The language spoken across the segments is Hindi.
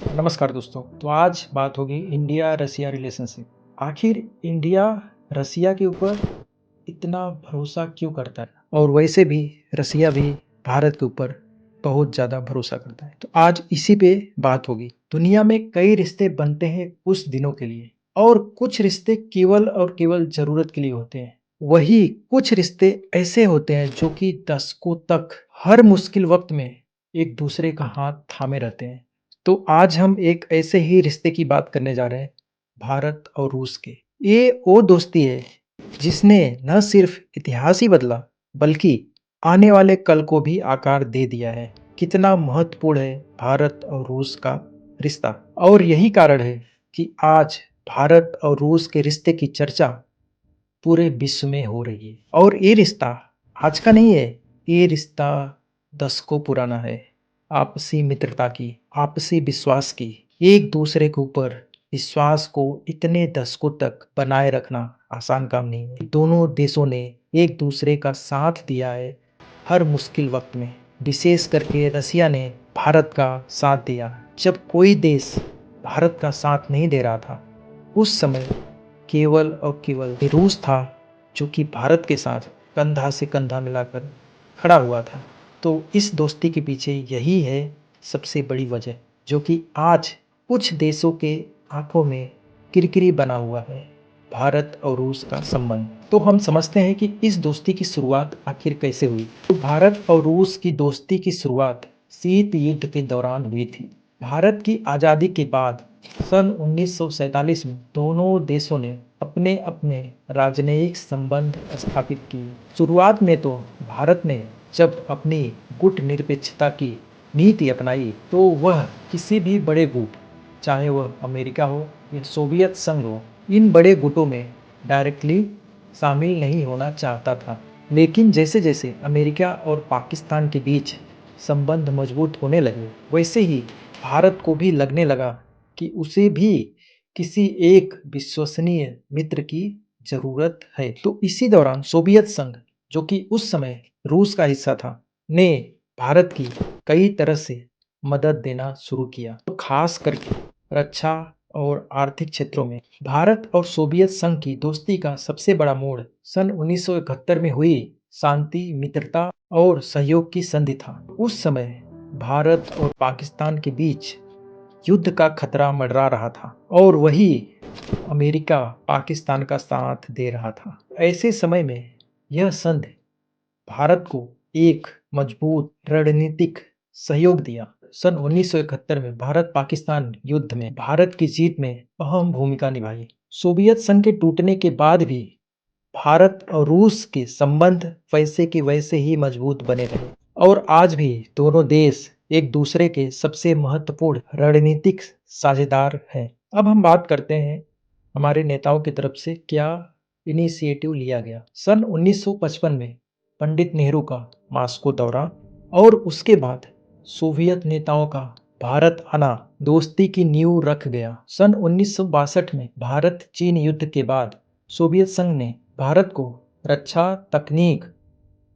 नमस्कार दोस्तों। तो आज बात होगी इंडिया रसिया रिलेशनशिप। आखिर इंडिया रसिया के ऊपर इतना भरोसा क्यों करता है और वैसे भी रसिया भी भारत के ऊपर बहुत ज़्यादा भरोसा करता है। तो आज इसी पे बात होगी। दुनिया में कई रिश्ते बनते हैं कुछ दिनों के लिए और कुछ रिश्ते केवल और केवल ज़रूरत के लिए होते हैं। वही कुछ रिश्ते ऐसे होते हैं जो कि दशकों तक हर मुश्किल वक्त में एक दूसरे का हाथ थामे रहते हैं। तो आज हम एक ऐसे ही रिश्ते की बात करने जा रहे हैं, भारत और रूस के। ये वो दोस्ती है जिसने न सिर्फ इतिहास ही बदला बल्कि आने वाले कल को भी आकार दे दिया है। कितना महत्वपूर्ण है भारत और रूस का रिश्ता। और यही कारण है कि आज भारत और रूस के रिश्ते की चर्चा पूरे विश्व में हो रही है। और ये रिश्ता आज का नहीं है, ये रिश्ता दशकों पुराना है। आपसी मित्रता की, आपसी विश्वास की, एक दूसरे के ऊपर विश्वास को इतने दशकों तक बनाए रखना आसान काम नहीं है। दोनों देशों ने एक दूसरे का साथ दिया है हर मुश्किल वक्त में। विशेष करके रसिया ने भारत का साथ दिया जब कोई देश भारत का साथ नहीं दे रहा था। उस समय केवल और केवल रूस था जो कि भारत के साथ कंधा से कंधा मिलाकर खड़ा हुआ था। तो इस दोस्ती के पीछे यही है सबसे बड़ी वजह, जो कि आज कुछ देशों के आंखों में किरकिरी बना हुआ है, भारत और रूस का संबंध। तो हम समझते हैं कि इस दोस्ती की शुरुआत आखिर कैसे हुई। तो भारत और रूस की दोस्ती की शुरुआत शीत युद्ध के दौरान हुई थी। भारत की आज़ादी के बाद सन 1947 में दोनों देशों ने अपने अपने राजनयिक संबंध स्थापित किए। शुरुआत में तो भारत ने जब अपनी गुटनिरपेक्षता की नीति अपनाई तो वह किसी भी बड़े गुट, चाहे वह अमेरिका हो या सोवियत संघ हो, इन बड़े गुटों में डायरेक्टली शामिल नहीं होना चाहता था। लेकिन जैसे जैसे अमेरिका और पाकिस्तान के बीच संबंध मजबूत होने लगे, वैसे ही भारत को भी लगने लगा कि उसे भी किसी एक विश्वसनीय मित्र की जरूरत है। तो इसी दौरान सोवियत संघ, जो कि उस समय रूस का हिस्सा था, ने भारत की कई तरह से मदद देना शुरू किया। तो खास करके रक्षा और आर्थिक क्षेत्रों में भारत और सोवियत संघ की दोस्ती का सबसे बड़ा मोड़ सन 1971 में हुई शांति, मित्रता और सहयोग की संधि था। उस समय भारत और पाकिस्तान के बीच युद्ध का खतरा मंडरा रहा था और वही अमेरिका पाकिस्तान का साथ दे रहा था। ऐसे समय में यह संधि भारत को एक मजबूत रणनीतिक सहयोग दिया। सन 1971 में भारत पाकिस्तान युद्ध में भारत की जीत में अहम भूमिका निभाई। सोवियत संघ के टूटने के बाद भी भारत और रूस के संबंध वैसे के वैसे ही मजबूत बने रहे और आज भी दोनों देश एक दूसरे के सबसे महत्वपूर्ण रणनीतिक साझेदार हैं। अब हम बात करते हैं हमारे नेताओं की तरफ से क्या इनिशिएटिव लिया गया। सन 1955 में पंडित नेहरू का मास्को दौरा और उसके बाद सोवियत नेताओं का भारत आना दोस्ती की नींव रख गया। सन 1962 में भारत चीन युद्ध के बाद सोवियत संघ ने भारत को रक्षा तकनीक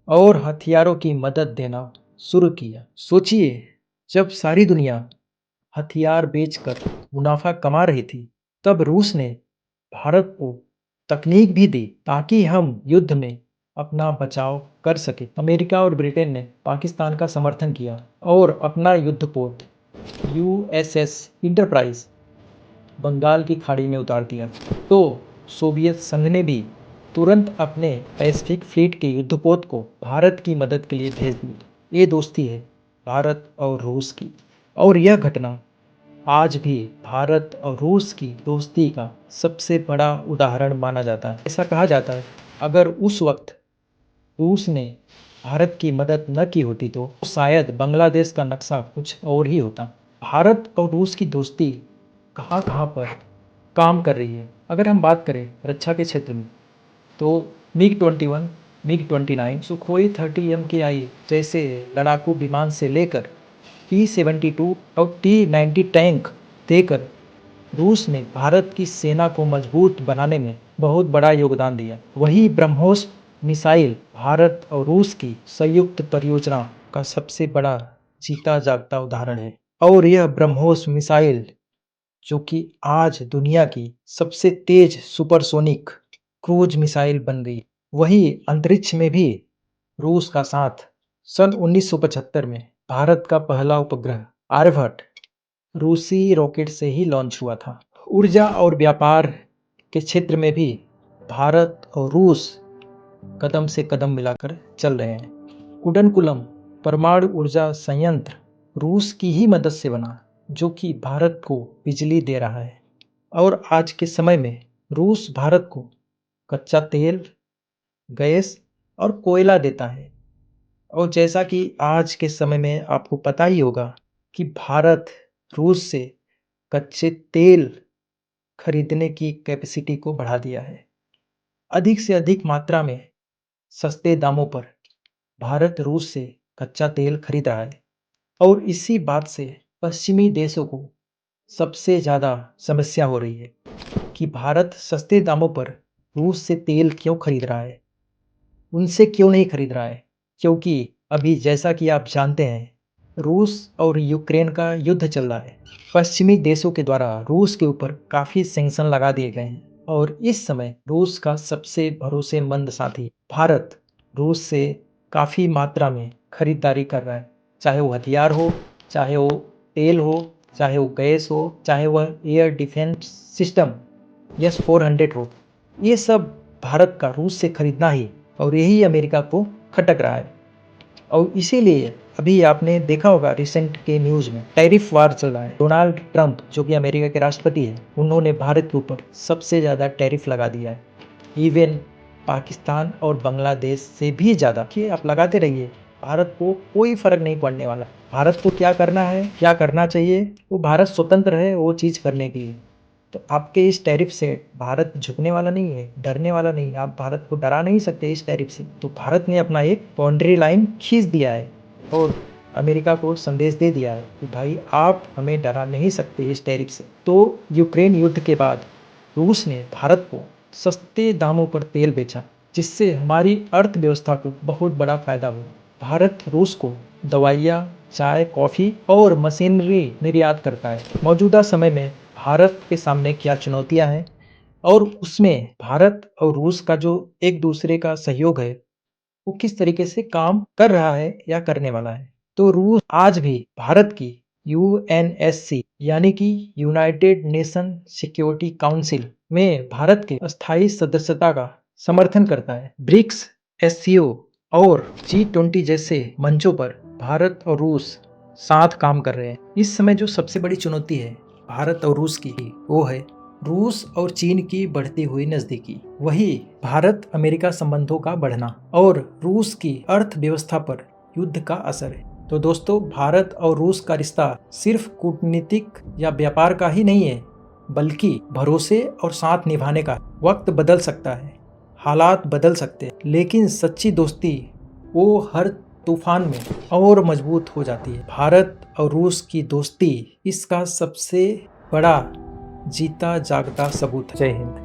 और हथियारों की मदद देना शुरू किया। सोचिए, जब सारी दुनिया हथियार बेचकर मुनाफा कमा रही थी, तब रूस ने भारत को तकनीक भी दी ताकि हम युद्ध में अपना बचाव कर सके। अमेरिका और ब्रिटेन ने पाकिस्तान का समर्थन किया और अपना युद्धपोत यूएसएस इंटरप्राइज बंगाल की खाड़ी में उतार दिया। तो सोवियत संघ ने भी तुरंत अपने पैसिफिक फ्लीट के युद्धपोत को भारत की मदद के लिए भेज दिया। ये दोस्ती है भारत और रूस की, और यह घटना आज भी भारत और रूस की दोस्ती का सबसे बड़ा उदाहरण माना जाता है। ऐसा कहा जाता है, अगर उस वक्त रूस ने भारत की मदद न की होती तो शायद बांग्लादेश का नक्शा कुछ और ही होता। भारत और रूस की दोस्ती कहाँ कहाँ पर काम कर रही है। अगर हम बात करें रक्षा के क्षेत्र में, तो मिग-21, मिग-29, सुखोई 30 MKI जैसे लड़ाकू विमान से लेकर T-72 और T-90 टैंक देकर रूस ने भारत की सेना को मजबूत बनाने में बहुत बड़ा योगदान दिया। वही ब्रह्मोस मिसाइल भारत और रूस की संयुक्त परियोजना का सबसे बड़ा जीता जागता उदाहरण है। और यह ब्रह्मोस मिसाइल जो कि आज दुनिया की सबसे तेज सुपरसोनिक क्रूज मिसाइल बन गई। वही अंतरिक्ष में भी रूस का साथ सन 1975 में भारत का पहला उपग्रह आर्यभट्ट रूसी रॉकेट से ही लॉन्च हुआ था। ऊर्जा और व्यापार के क्षेत्र में भी भारत और रूस कदम से कदम मिलाकर चल रहे हैं। कुडनकुलम परमाणु ऊर्जा संयंत्र रूस की ही मदद से बना, जो कि भारत को बिजली दे रहा है। और आज के समय में रूस भारत को कच्चा तेल, गैस और कोयला देता है। और जैसा कि आज के समय में आपको पता ही होगा कि भारत रूस से कच्चे तेल खरीदने की कैपेसिटी को बढ़ा दिया है। अधिक से अधिक मात्रा में सस्ते दामों पर भारत रूस से कच्चा तेल खरीद रहा है। और इसी बात से पश्चिमी देशों को सबसे ज़्यादा समस्या हो रही है कि भारत सस्ते दामों पर रूस से तेल क्यों खरीद रहा है, उनसे क्यों नहीं खरीद रहा है। क्योंकि अभी जैसा कि आप जानते हैं, रूस और यूक्रेन का युद्ध चल रहा है। पश्चिमी देशों के द्वारा रूस के ऊपर काफ़ी सैंक्शन लगा दिए गए हैं और इस समय रूस का सबसे भरोसेमंद साथी भारत रूस से काफ़ी मात्रा में खरीदारी कर रहा है। चाहे वो हथियार हो, चाहे वो तेल हो, चाहे वो गैस हो, चाहे वह एयर डिफेंस सिस्टम S-400 हो, ये सब भारत का रूस से खरीदना ही और यही अमेरिका को खटक रहा है। और इसीलिए अभी आपने देखा होगा रिसेंट के न्यूज़ में टैरिफ वार चल रहा है। डोनाल्ड ट्रंप जो कि अमेरिका के राष्ट्रपति हैं, उन्होंने भारत के ऊपर सबसे ज़्यादा टैरिफ लगा दिया है। इवन पाकिस्तान और बांग्लादेश से भी ज़्यादा कि आप लगाते रहिए, भारत को कोई फ़र्क नहीं पड़ने वाला। भारत को क्या करना है, क्या करना चाहिए, वो भारत स्वतंत्र है वो चीज़ करने के लिए। तो आपके इस टैरिफ से भारत झुकने वाला नहीं है, डरने वाला नहीं है। आप भारत को डरा नहीं सकते इस टैरिफ से। तो भारत ने अपना एक बाउंड्री लाइन खींच दिया है और अमेरिका को संदेश दे दिया है कि भाई आप हमें डरा नहीं सकते इस टैरिफ से। तो यूक्रेन युद्ध के बाद रूस ने भारत को सस्ते दामों पर तेल बेचा, जिससे हमारी अर्थव्यवस्था को बहुत बड़ा फायदा हुआ। भारत रूस को दवाइयाँ, चाय, कॉफ़ी और मशीनरी निर्यात करता है। मौजूदा समय में भारत के सामने क्या चुनौतियां हैं और उसमें भारत और रूस का जो एक दूसरे का सहयोग है वो किस तरीके से काम कर रहा है या करने वाला है। तो रूस आज भी भारत की UNSC यानी कि यूनाइटेड नेशन सिक्योरिटी काउंसिल में भारत के अस्थायी सदस्यता का समर्थन करता है। ब्रिक्स, SCO और G20 जैसे मंचों पर भारत और रूस साथ काम कर रहे हैं। इस समय जो सबसे बड़ी चुनौती है भारत और रूस की, वो है रूस और चीन की बढ़ती हुई नजदीकी, वही भारत अमेरिका संबंधों का बढ़ना और रूस की अर्थव्यवस्था पर युद्ध का असर है। तो दोस्तों, भारत और रूस का रिश्ता सिर्फ कूटनीतिक या व्यापार का ही नहीं है, बल्कि भरोसे और साथ निभाने का। वक्त बदल सकता है, हालात बदल सकते हैं, लेकिन सच्ची दोस्ती वो हर तूफान में और मजबूत हो जाती है। भारत और रूस की दोस्ती इसका सबसे बड़ा जीता जागता सबूत है। जय हिंद।